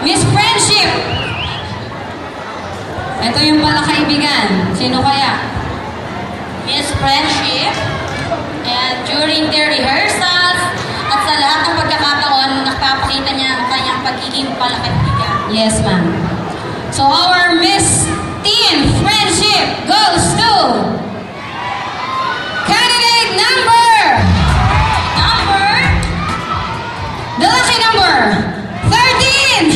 Miss Friendship. Ito yung pala kaibigan. Sino kaya? Miss Friendship. And during their rehearsals at sa lahat ng pagkakataon, nakapakita niya ang kanyang pagiging palakaibigan. Yes, ma'am. So our Miss Teen Friendship goes to candidate number, the lucky number 13.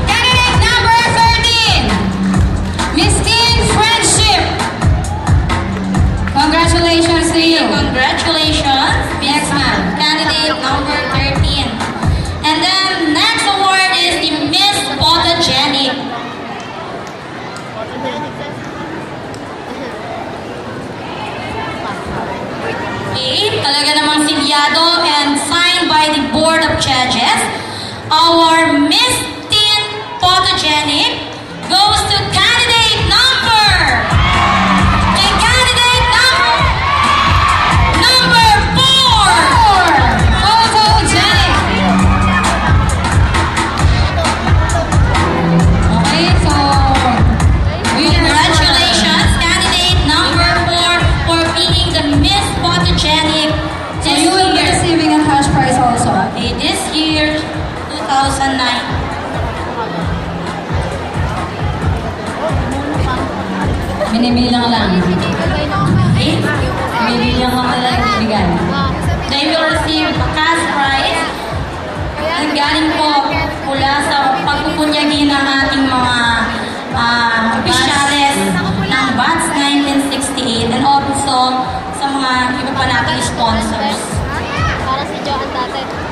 Candidate number 13, Miss Teen Friendship. Congratulations to you. Congratulations, Yes, ma'am. candidate number 13. And then next award is the Miss Photogenic. Okay, talaga namang silyado and signed by the Board of Judges. Our Miss Teen Photogenic goes to candidate number. And candidate number 4. Photogenic. Okay, so Congratulations, candidate number 4 for being the Miss Photogenic So this you will be year. receiving a cash prize also. Okay, this year, 2009. Binibilang lang. Okay? Binibilang lang lang ibigay. They will receive a cash prize. Ang galing po mula sa pagpupunyagi ng ating mga opisyales ng BATS 1968 and also sa mga iba pa nating sponsors. Para si Johan dati.